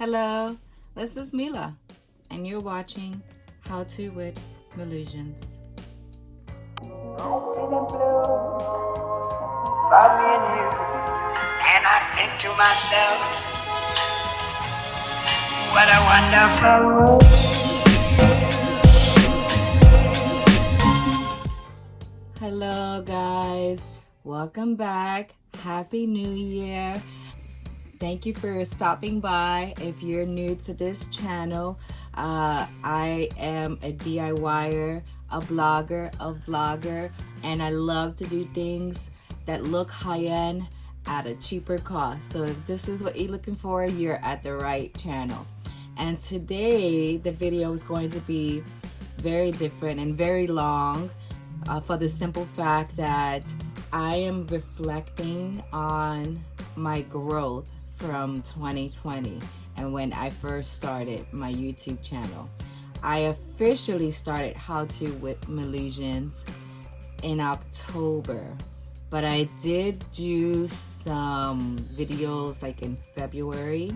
Hello, this is Mila, and you're watching How To with Millusions. About me and you, and I think to myself, what a wonderful world. Hello, guys. Welcome back. Happy New Year. Thank you for stopping by. If you're new to this channel, I am a DIYer, a blogger, a vlogger, and I love to do things that look high-end at a cheaper cost. So if this is what you're looking for, you're at the right channel. And today, the video is going to be very different and very long for the simple fact that I am reflecting on my growth from 2020 and when I first started my YouTube channel. I officially started How To with Millusions in October, but I did do some videos like in February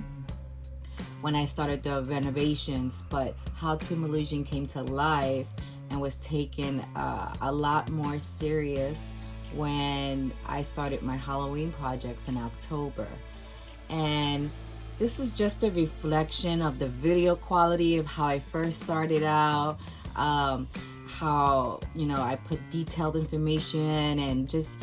when I started the renovations, but How To Millusion came to life and was taken a lot more serious when I started my Halloween projects in October. And this is just a reflection of the video quality of how I first started out, how, you know, I put detailed information, and just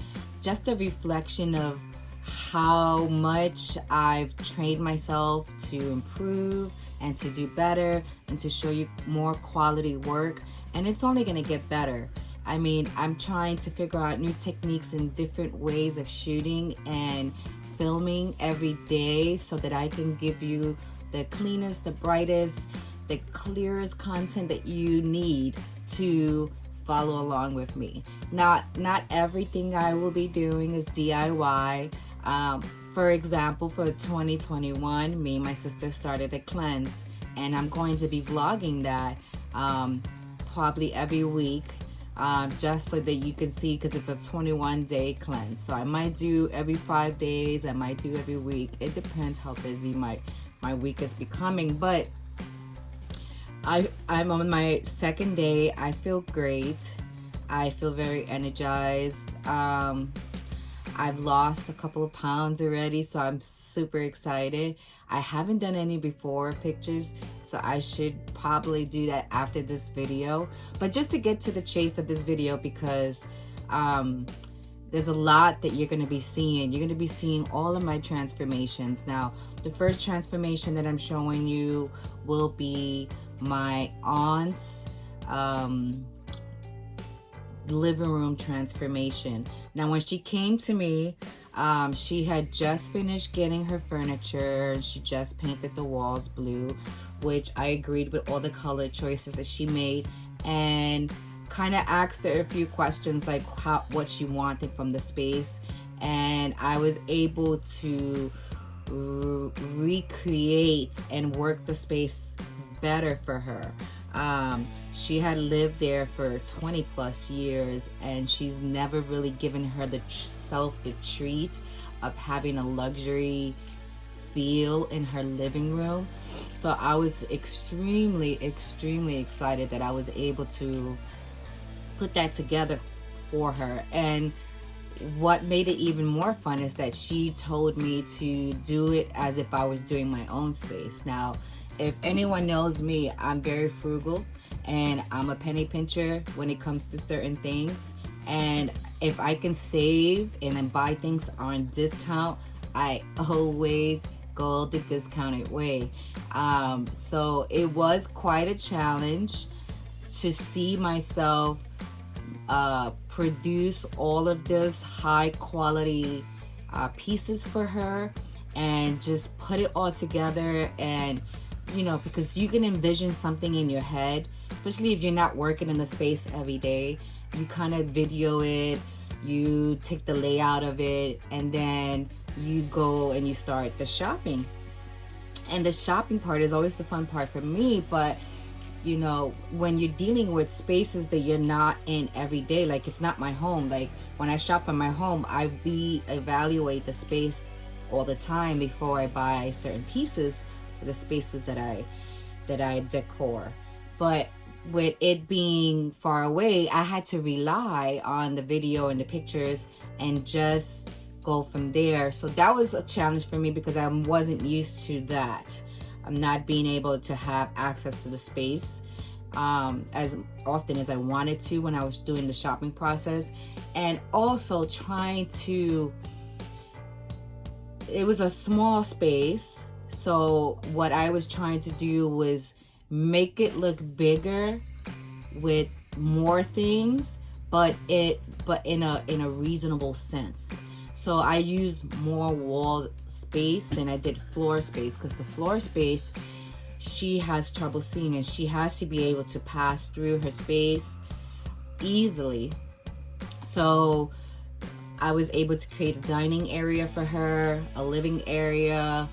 a reflection of how much I've trained myself to improve and to do better and to show you more quality work. And it's only gonna get better. I mean, I'm trying to figure out new techniques and different ways of shooting and filming every day so that I can give you the cleanest, the brightest, the clearest content that you need to follow along with me. Not everything I will be doing is DIY. For example, for 2021, me and my sister started a cleanse, and I'm going to be vlogging that probably every week. Just so that you can see, because it's a 21-day cleanse. So I might do every 5 days, I might do every week. It depends how busy my week is becoming. But I'm on my second day. I feel great. I feel very energized. I've lost a couple of pounds already, so I'm super excited. I haven't done any before pictures, so I should probably do that after this video. But just to get to the chase of this video, because there's a lot that you're going to be seeing. You're going to be seeing all of my transformations. Now, the first transformation that I'm showing you will be my aunt's living room transformation. Now, when she came to me, she had just finished getting her furniture, and she just painted the walls blue, which I agreed with all the color choices that she made, and kind of asked her a few questions like what she wanted from the space, and I was able to recreate and work the space better for her. She had lived there for 20 plus years, and she's never really given herself the treat of having a luxury feel in her living room. So I was extremely excited that I was able to put that together for her. And what made it even more fun is that she told me to do it as if I was doing my own space. Now, if anyone knows me, I'm very frugal, and I'm a penny pincher when it comes to certain things. And if I can save and then buy things on discount, I always go the discounted way. So it was quite a challenge to see myself produce all of this high quality pieces for her and just put it all together. And you know, because you can envision something in your head, especially if you're not working in the space every day. You kind of video it, you take the layout of it, and then you go and you start the shopping. And the shopping part is always the fun part for me. But you know, when you're dealing with spaces that you're not in every day, like it's not my home. Like when I shop for my home, I reevaluate the space all the time before I buy certain pieces for the spaces that I decor. But with it being far away, I had to rely on the video and the pictures and just go from there. So that was a challenge for me because I wasn't used to that. I'm not being able to have access to the space as often as I wanted to when I was doing the shopping process, and also trying to, it was a small space, so what I was trying to do was make it look bigger with more things, but in a reasonable sense. So I used more wall space than I did floor space, because the floor space, she has trouble seeing and she has to be able to pass through her space easily. So I was able to create a dining area for her, a living area,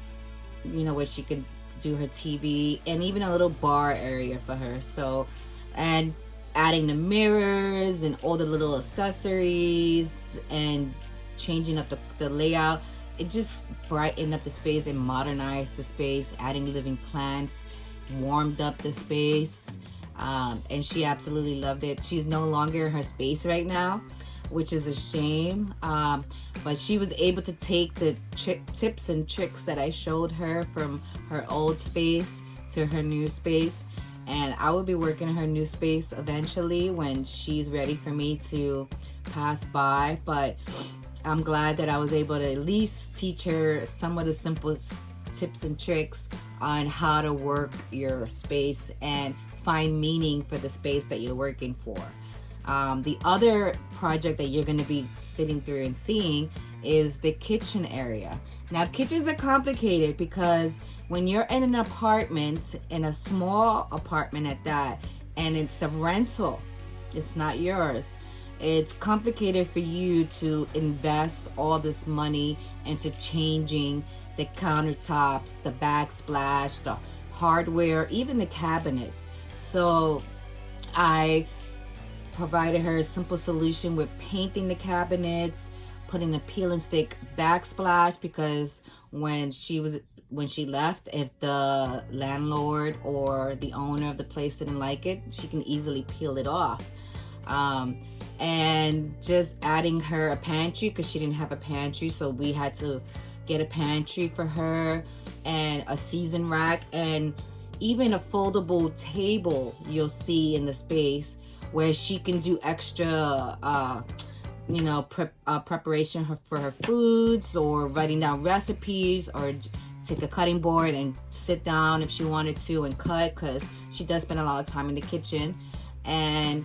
where she could do her TV, and even a little bar area for her. So, and adding the mirrors and all the little accessories and changing up the layout, it just brightened up the space and modernized the space. Adding living plants warmed up the space, and she absolutely loved it. She's no longer in her space right now, which is a shame, but she was able to take the tips and tricks that I showed her from her old space to her new space, and I will be working in her new space eventually when she's ready for me to pass by. But I'm glad that I was able to at least teach her some of the simple tips and tricks on how to work your space and find meaning for the space that you're working for. The other project that you're going to be sitting through and seeing is the kitchen area. Now, kitchens are complicated because when you're in an apartment, in a small apartment at that, and it's a rental, it's not yours, it's complicated for you to invest all this money into changing the countertops, the backsplash, the hardware, even the cabinets. So I provided her a simple solution with painting the cabinets, putting a peel and stick backsplash, because when she left, if the landlord or the owner of the place didn't like it, she can easily peel it off. And just adding her a pantry, because she didn't have a pantry, so we had to get a pantry for her, and a season rack, and even a foldable table you'll see in the space where she can do extra preparation for her foods, or writing down recipes, or take a cutting board and sit down if she wanted to and cut, because she does spend a lot of time in the kitchen. And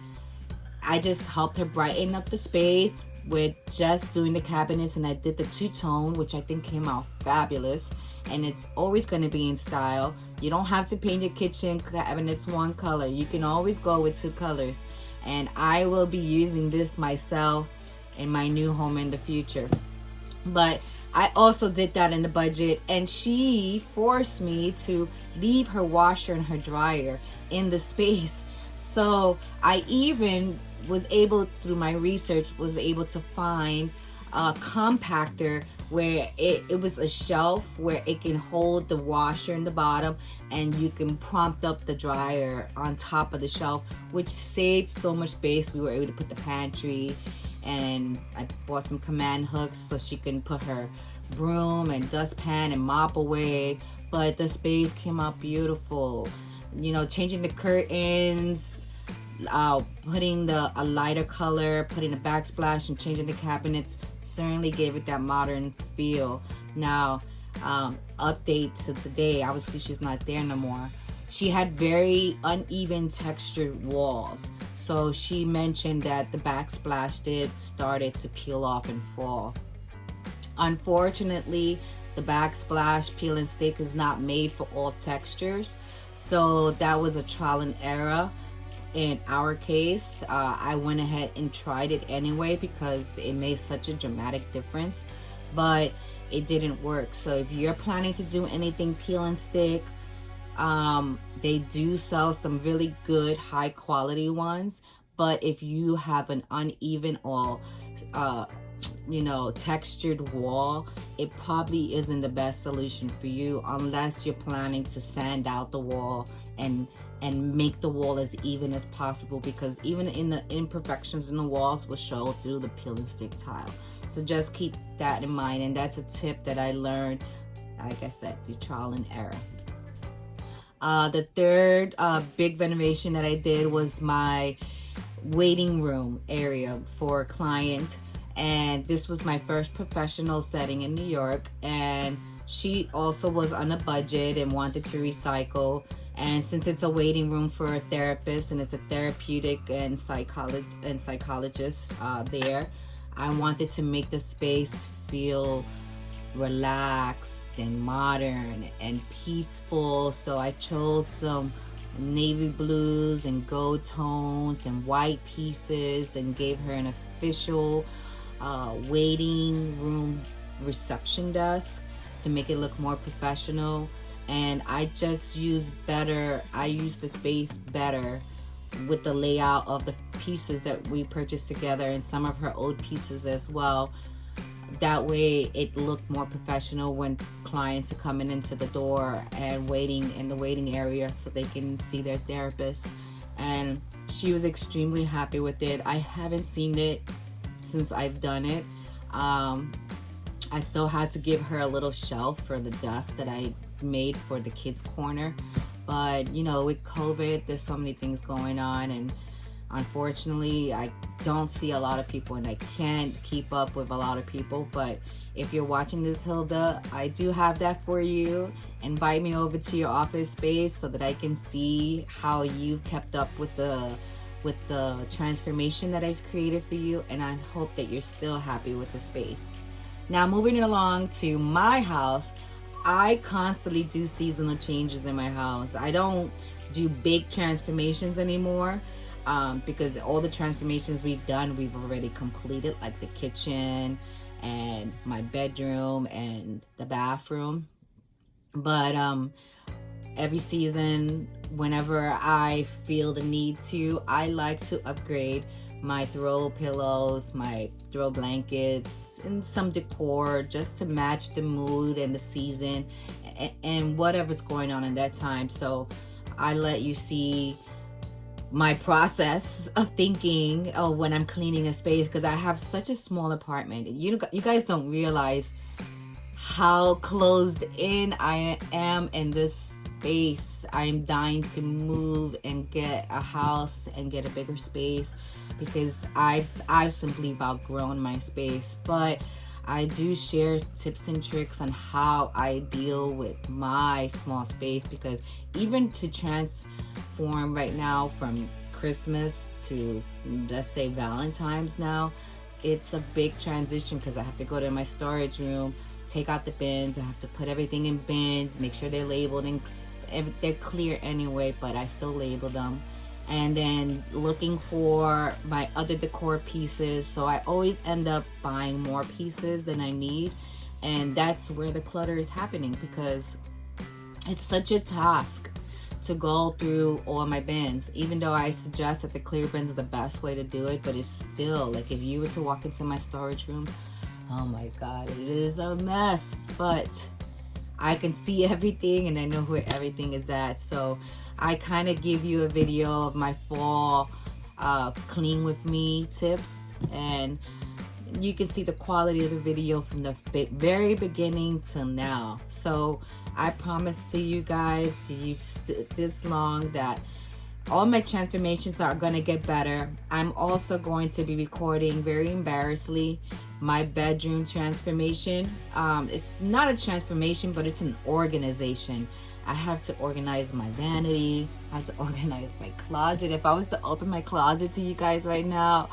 I just helped her brighten up the space with just doing the cabinets, and I did the two-tone, which I think came out fabulous, and it's always going to be in style. You don't have to paint your kitchen cabinets one color. You can always go with two colors, and I will be using this myself in my new home in the future. But I also did that in the budget, and she forced me to leave her washer and her dryer in the space. So I even was able, through my research, was able to find a compactor where it was a shelf where it can hold the washer in the bottom, and you can prompt up the dryer on top of the shelf, which saved so much space. We were able to put the pantry, and I bought some command hooks so she can put her broom and dustpan and mop away. But the space came out beautiful. Changing the curtains, putting a lighter color, putting a backsplash, and changing the cabinets certainly gave it that modern feel. Now, update to today, obviously she's not there no more. She had very uneven textured walls, so she mentioned that the backsplash started to peel off and fall. Unfortunately, the backsplash peel and stick is not made for all textures, so that was a trial and error. In our case, I went ahead and tried it anyway because it made such a dramatic difference, but it didn't work. So if you're planning to do anything peel and stick, they do sell some really good high quality ones, but if you have an uneven or textured wall, it probably isn't the best solution for you unless you're planning to sand out the wall and make the wall as even as possible, because even in the imperfections in the walls will show through the peeling stick tile. So just keep that in mind, and that's a tip that I learned, I guess, that through trial and error. The third big renovation that I did was my waiting room area for a client, and this was my first professional setting in New York, and she also was on a budget and wanted to recycle. And since it's a waiting room for a therapist and it's a therapeutic and psychologist there, I wanted to make the space feel relaxed and modern and peaceful. So I chose some navy blues and gold tones and white pieces and gave her an official waiting room reception desk to make it look more professional. And I just used the space better with the layout of the pieces that we purchased together and some of her old pieces as well. That way it looked more professional when clients are coming into the door and waiting in the waiting area so they can see their therapist. And she was extremely happy with it. I haven't seen it since I've done it. I still had to give her a little shelf for the desk that I made for the kids corner, but with COVID, there's so many things going on, and unfortunately I don't see a lot of people and I can't keep up with a lot of people. But if you're watching this, Hilda, I do have that for you. Invite me over to your office space so that I can see how you've kept up with the transformation that I've created for you, and I hope that you're still happy with the space. Now, moving along to my house, I constantly do seasonal changes in my house. I don't do big transformations anymore because all the transformations we've done, we've already completed, like the kitchen and my bedroom and the bathroom. But every season, whenever I feel the need to, I like to upgrade my throw pillows, my throw blankets, and some decor just to match the mood and the season and whatever's going on in that time. So I let you see my process of thinking when I'm cleaning a space, because I have such a small apartment. You guys don't realize how closed in I am in this space. I'm dying to move and get a house and get a bigger space, because I've simply outgrown my space. But I do share tips and tricks on how I deal with my small space, because even to transform right now from Christmas to, let's say, Valentine's now, it's a big transition, because I have to go to my storage room, take out the bins, I have to put everything in bins, make sure they're labeled, and they're clear anyway, but I still label them. And then looking for my other decor pieces, so I always end up buying more pieces than I need, and that's where the clutter is happening, because it's such a task to go through all my bins. Even though I suggest that the clear bins are the best way to do it, but it's still, like, if you were to walk into my storage room, oh my god, it is a mess. But I can see everything and I know where everything is at. So I kind of give you a video of my fall clean with me tips, and you can see the quality of the video from the very beginning till now. So I promise to you guys, you've stood this long, that all my transformations are going to get better. I'm also going to be recording, very embarrassingly, my bedroom transformation. It's not a transformation, but it's an organization. I have to organize my vanity. I have to organize my closet. If I was to open my closet to you guys right now,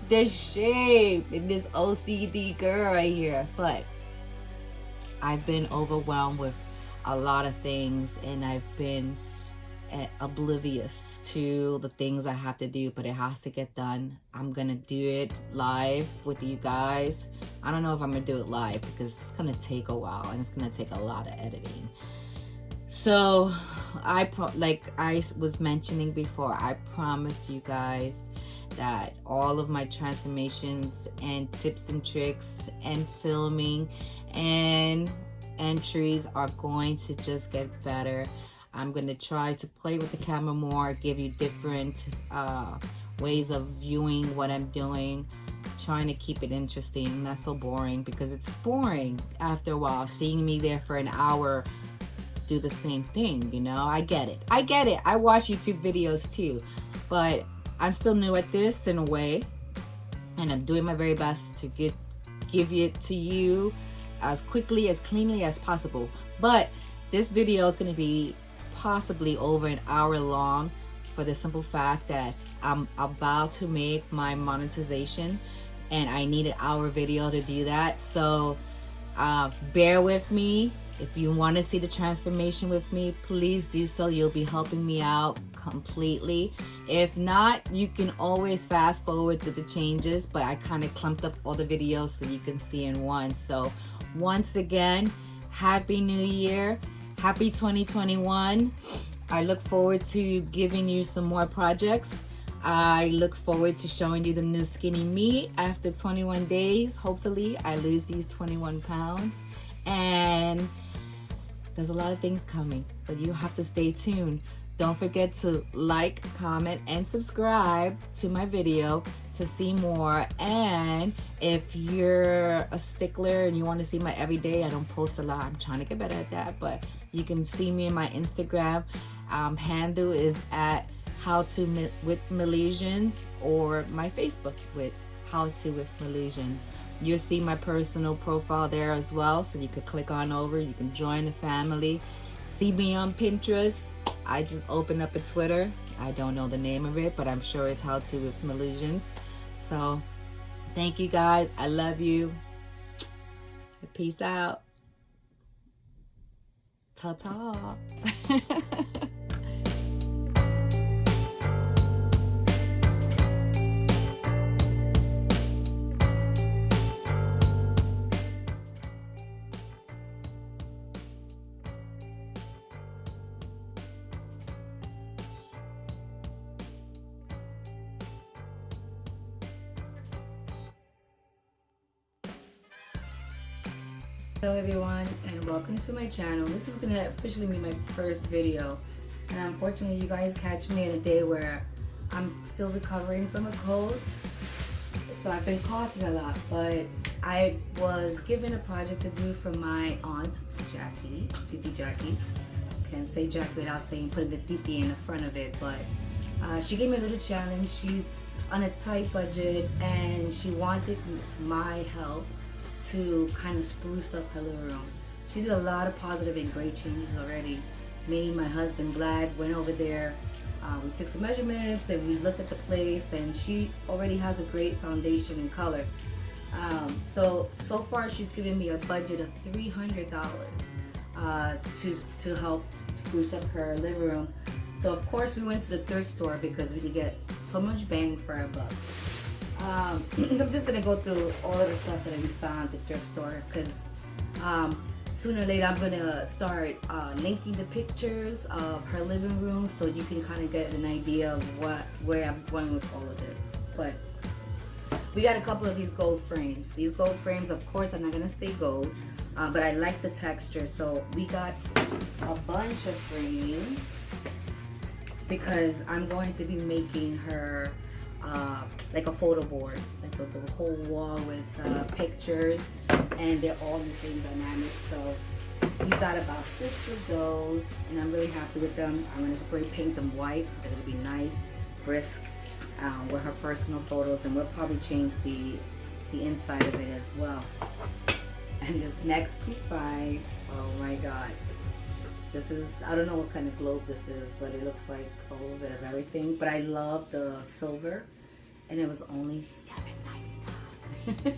there's shame in this OCD girl right here. But I've been overwhelmed with a lot of things, and I've been oblivious to the things I have to do, but it has to get done. I'm gonna do it live with you guys. I don't know if I'm gonna do it live because it's gonna take a while and it's gonna take a lot of editing. So like I was mentioning before, I promise you guys that all of my transformations and tips and tricks and filming and entries are going to just get better. I'm going to try to play with the camera more, give you different ways of viewing what I'm doing, trying to keep it interesting, not so boring, because it's boring after a while seeing me there for an hour do the same thing, you know. I get it. I watch YouTube videos too, but I'm still new at this in a way, and I'm doing my very best to give it to you as quickly, as cleanly as possible. But this video is going to be possibly over an hour long, for the simple fact that I'm about to make my monetization and I need an hour video to do that. So bear with me. If you want to see the transformation with me, please do so. You'll be helping me out completely. If not, you can always fast forward to the changes, but I kind of clumped up all the videos so you can see in one. So once again, Happy New Year. Happy 2021. I look forward to giving you some more projects. I look forward to showing you the new skinny me after 21 days. Hopefully I lose these 21 pounds. And there's a lot of things coming, but you have to stay tuned. Don't forget to like, comment, and subscribe to my video to see more. And if you're a stickler and you want to see my everyday, I don't post a lot. I'm trying to get better at that, but you can see me in my Instagram. Handle is at How To with Malaysians, or my Facebook with How To with Malaysians. You'll see my personal profile there as well, so you could click on over. You can join the family. See me on Pinterest. I just opened up a Twitter. I don't know the name of it, but I'm sure it's How To with Malaysians. So thank you guys. I love you. Peace out. Ta-ta. Hello everyone, and welcome to my channel. This is gonna officially be my first video, and unfortunately you guys catch me in a day where I'm still recovering from a cold, so I've been coughing a lot. But I was given a project to do for my aunt Jackie, Titi Jackie. Can't say Jackie without saying putting the Titi in the front of it, but she gave me a little challenge. She's on a tight budget and she wanted my help to kind of spruce up her living room. She did a lot of positive and great changes already. Me, my husband Vlad went over there. We took some measurements and we looked at the place, and she already has a great foundation and color. So far she's given me a budget of $300 to help spruce up her living room. So of course we went to the thrift store because we could get so much bang for our buck. I'm just gonna go through all of the stuff that we found at the thrift store, because sooner or later I'm gonna start linking the pictures of her living room so you can kind of get an idea of where I'm going with all of this. But we got a couple of these gold frames. These gold frames, of course, are not gonna stay gold, but I like the texture, so we got a bunch of frames because I'm going to be making her like a photo board, like the whole wall with pictures, and they're all the same dynamic. So we got about 6 of those, and I'm really happy with them. I'm gonna spray paint them white so that it'll be nice, brisk, with her personal photos, and we'll probably change the inside of it as well. And this next P5, oh my god. This is, I don't know what kind of globe this is, but it looks like a little bit of everything. But I love the silver, and it was only $7.99,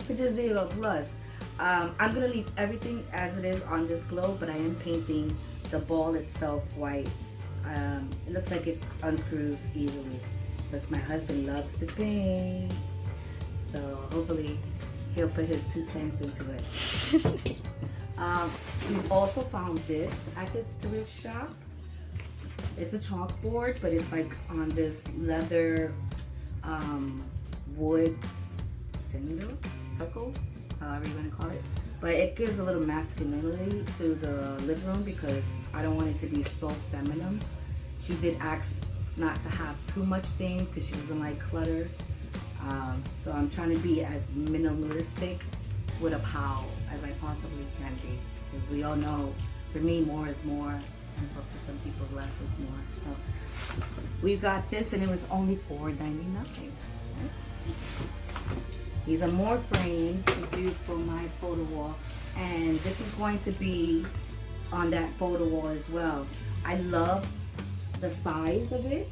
which is a plus. I'm gonna leave everything as it is on this globe, but I am painting the ball itself white. It looks like it unscrews easily, because my husband loves to paint. So hopefully he'll put his 2 cents into it. We also found this at the thrift shop. It's a chalkboard, but it's like on this leather wood cinder, circle, however you want to call it. But it gives a little masculinity to the living room because I don't want it to be so feminine. She did ask not to have too much things because she doesn't like clutter. So I'm trying to be as minimalistic with a pow as I possibly can be. Because we all know, for me, more is more, and for some people, less is more. So we've got this, and it was only $4.99. These are more frames to do for my photo wall, and this is going to be on that photo wall as well. I love the size of it.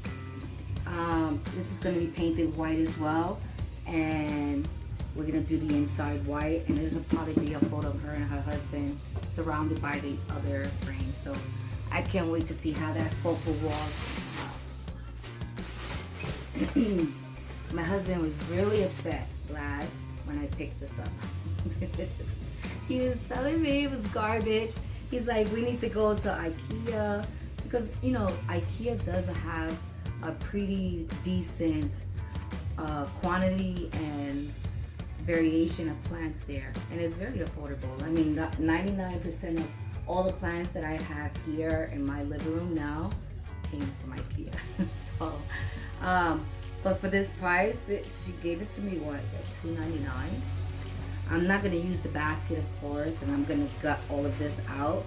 This is going to be painted white as well, and we're going to do the inside white, and it'll probably be a photo of her and her husband surrounded by the other frames. So I can't wait to see how that photo wall comes out. My husband was really upset, glad, when I picked this up. He was telling me it was garbage. He's like, we need to go to IKEA, because you know IKEA does have a pretty decent quantity and variation of plants there, and it's very affordable. I mean, 99% of all the plants that I have here in my living room now came from IKEA. So but for this price, she gave it to me, what, at $2.99? I'm not going to use the basket, of course, and I'm going to gut all of this out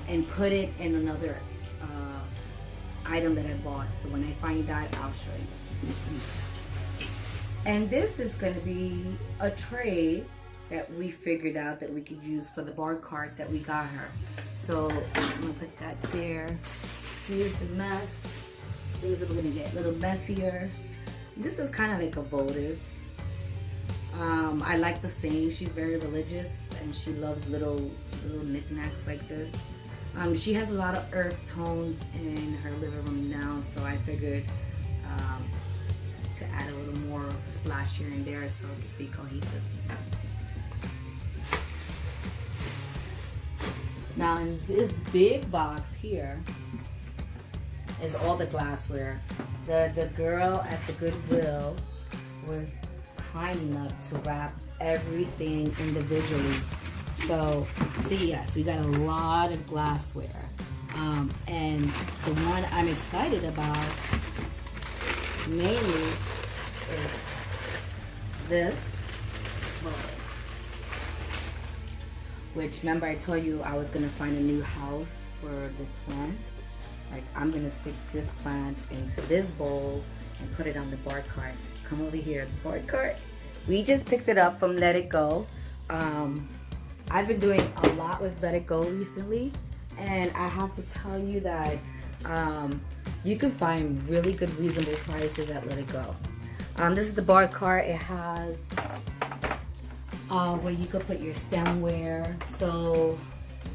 and put it in another item that I bought. So when I find that, I'll show you. And this is going to be a tray that we figured out that we could use for the bar cart that we got her. So I'm going to put that there. Here's the mess. Things are going to get a little messier. This is kind of like a votive. I like the saying. She's very religious and she loves little knickknacks like this. She has a lot of earth tones in her living room now, so I figured to add a little more splash here and there so it could be cohesive. Now in this big box here is all the glassware. The girl at the Goodwill was kind enough to wrap everything individually. So, see, yes, we got a lot of glassware. And the one I'm excited about mainly is this bowl. Which, remember I told you I was gonna find a new house for the plant. Like, I'm gonna stick this plant into this bowl and put it on the bar cart. Come over here, the bar cart. We just picked it up from Let It Go. I've been doing a lot with Let It Go recently, and I have to tell you that you can find really good, reasonable prices at Let It Go. This is the bar cart. It has where you could put your stemware. So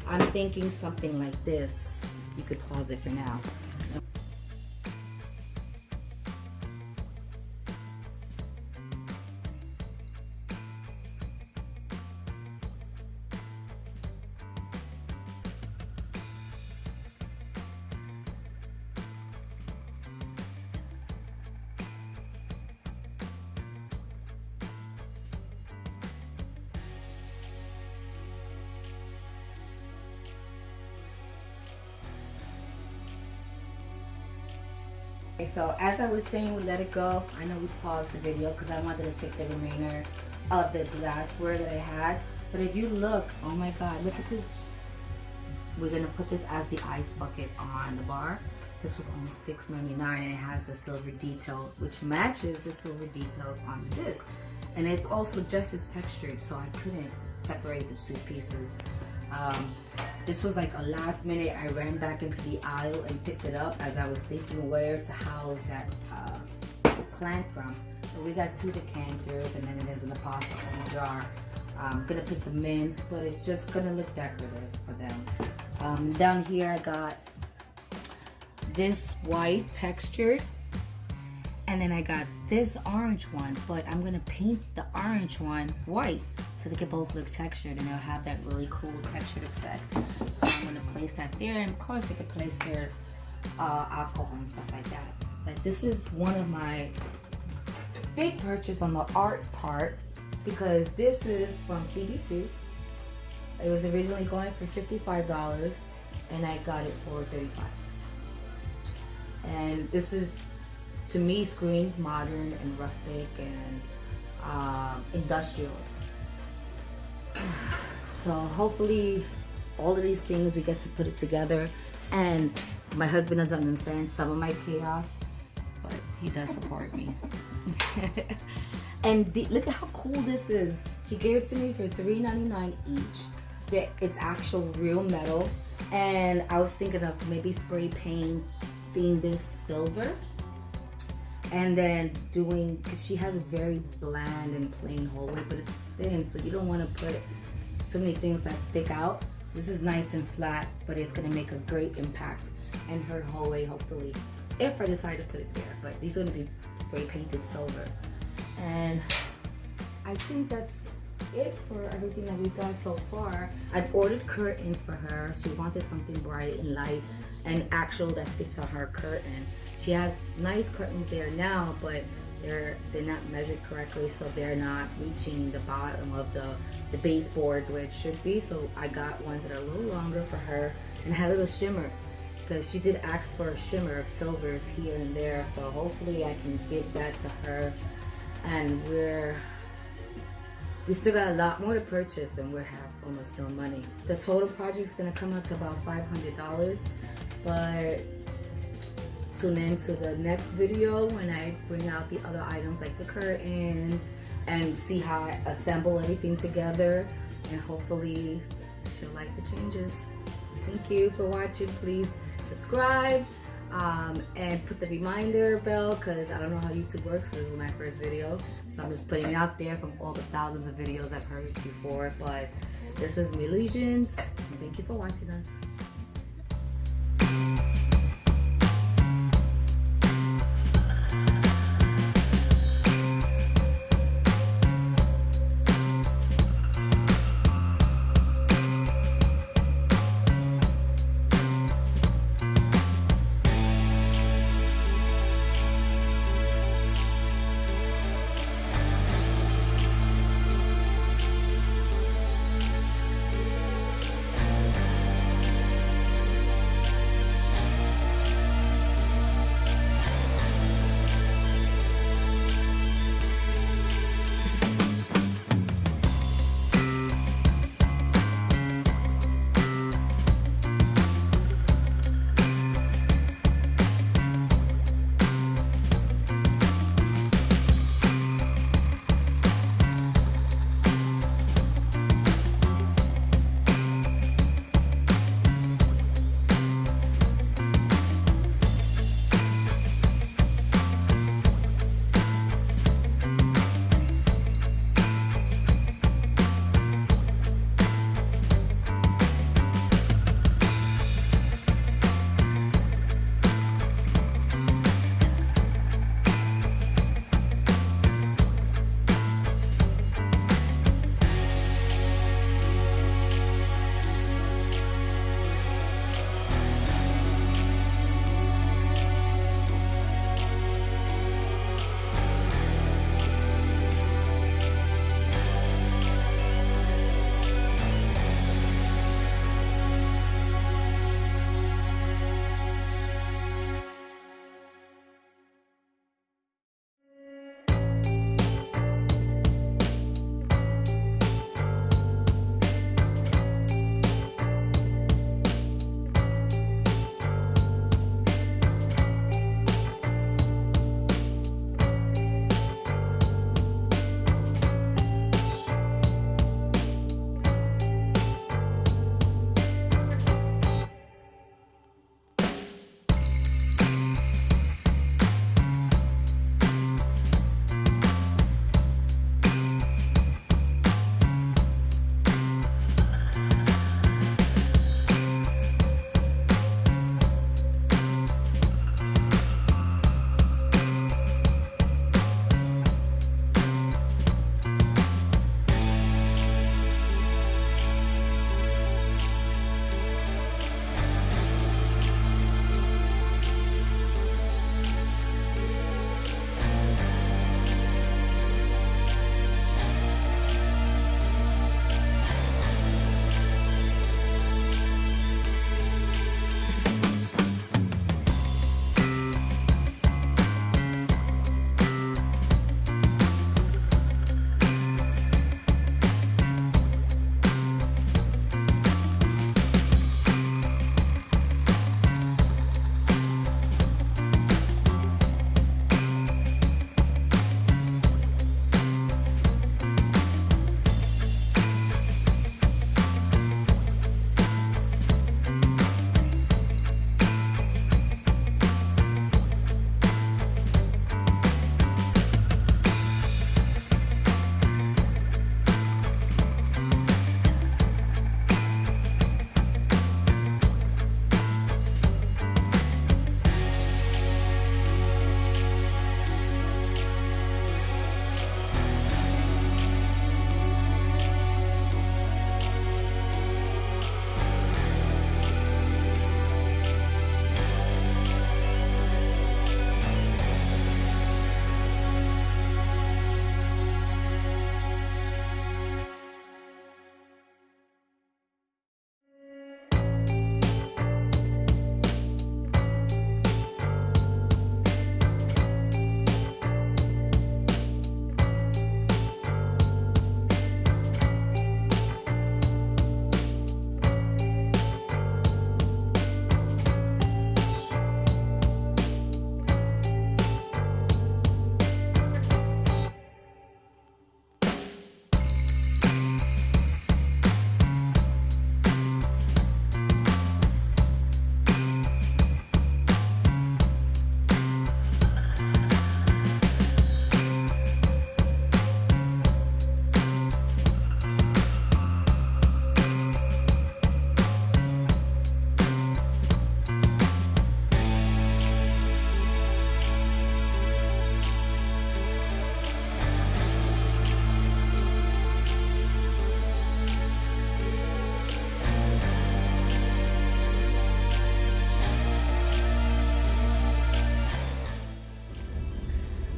I'm thinking something like this. You could pause it for now. So as I was saying with Let It Go, I know we paused the video because I wanted to take the remainder of the glassware that I had. But if you look, oh my God, look at this. We're gonna put this as the ice bucket on the bar. This was only $6.99 and it has the silver detail, which matches the silver details on this. And it's also just as textured, so I couldn't separate the two pieces. This was like a last minute. I ran back into the aisle and picked it up as I was thinking where to house that plant from. So we got 2 decanters and then there's an apostrophe jar. I'm gonna put some mints, but it's just gonna look decorative for them. Down here I got this white textured, and then I got this orange one, but I'm gonna paint the orange one white so they can both look textured and they'll have that really cool textured effect. So I'm gonna place that there, and of course they could place their alcohol and stuff like that. But this is one of my big purchase on the art part because this is from CB2. It was originally going for $55 and I got it for $35. And this is, to me, screams modern and rustic and industrial. So hopefully all of these things we get to put it together. And my husband doesn't understand some of my chaos, but he does support me. And look at how cool this is. She gave it to me for $3.99 each. It's actual real metal. And I was thinking of maybe spray painting this silver. And then doing, because she has a very bland and plain hallway, but it's thin, so you don't want to put too many things that stick out. This is nice and flat, but it's going to make a great impact in her hallway, hopefully, if I decide to put it there. But these are going to be spray painted silver. And I think that's it for everything that we've got so far. I've ordered curtains for her. She wanted something bright and light and actual that fits on her curtain. She has nice curtains there now, but they're not measured correctly, so they're not reaching the bottom of the baseboards where it should be. So I got ones that are a little longer for her and had a little shimmer, because she did ask for a shimmer of silvers here and there. So hopefully I can give that to her. And we still got a lot more to purchase and we have almost no money. The total project is gonna come out to about $500, but tune in to the next video when I bring out the other items like the curtains and see how I assemble everything together, and hopefully she'll like the changes. Thank you for watching. Please subscribe and put the reminder bell, because I don't know how YouTube works, because this is my first video, so I'm just putting it out there from all the thousands of videos I've heard before. But this is Millusions, and thank you for watching us.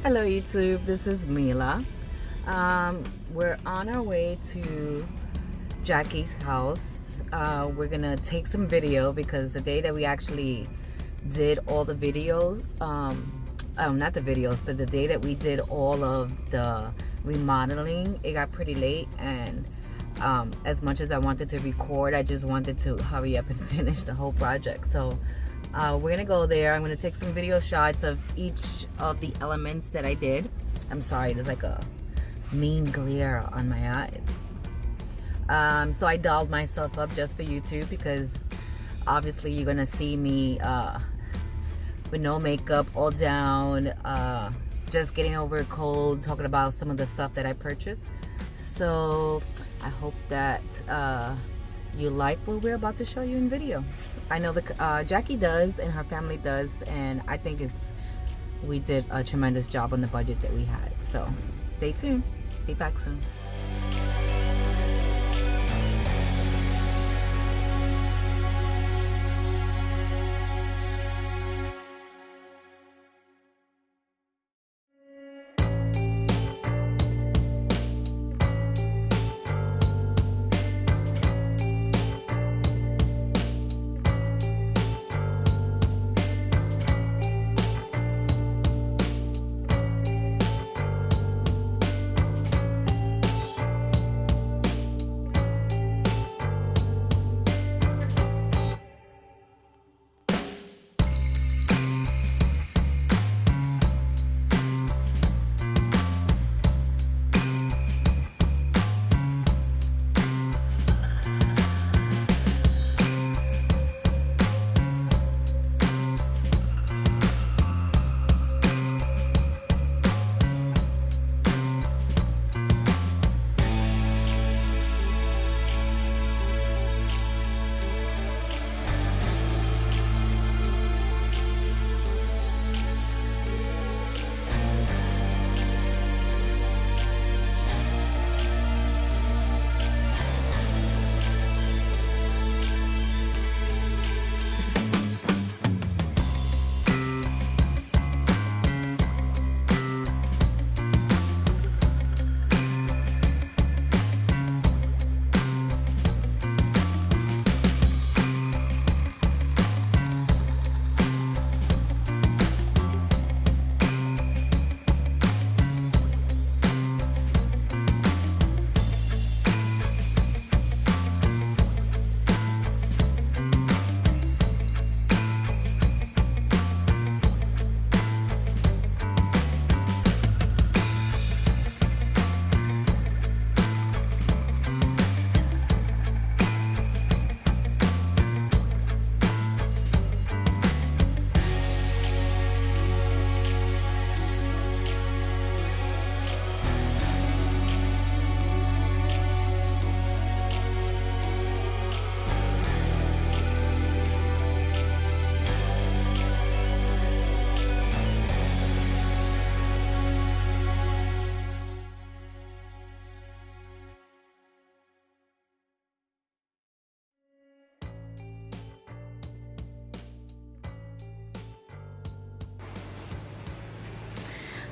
Hello YouTube, this is Mila. We're on our way to Jackie's house. We're gonna take some video because the day that we actually did all the videos, not the videos, but the day that we did all of the remodeling, it got pretty late, and as much as I wanted to record, I just wanted to hurry up and finish the whole project. So we're gonna go there. I'm gonna take some video shots of each of the elements that I did. I'm sorry, there's like a mean glare on my eyes. So I dolled myself up just for YouTube because obviously you're gonna see me with no makeup, all down, just getting over a cold, talking about some of the stuff that I purchased. So I hope that you like what we're about to show you in video. I know the Jackie does and her family does, and I think we did a tremendous job on the budget that we had. So stay tuned. Be back soon.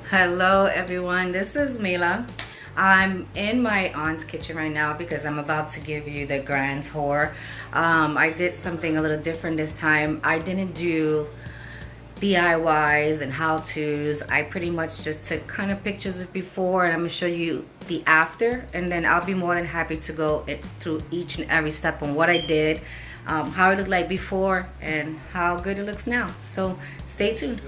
Hello everyone, this is Mila. I'm in my aunt's kitchen right now because I'm about to give you the grand tour. I did something a little different this time. I didn't do DIYs and how-tos. I pretty much just took kind of pictures of before, and I'm gonna show you the after, and then I'll be more than happy to go through each and every step on what I did, how it looked like before and how good it looks now. So stay tuned.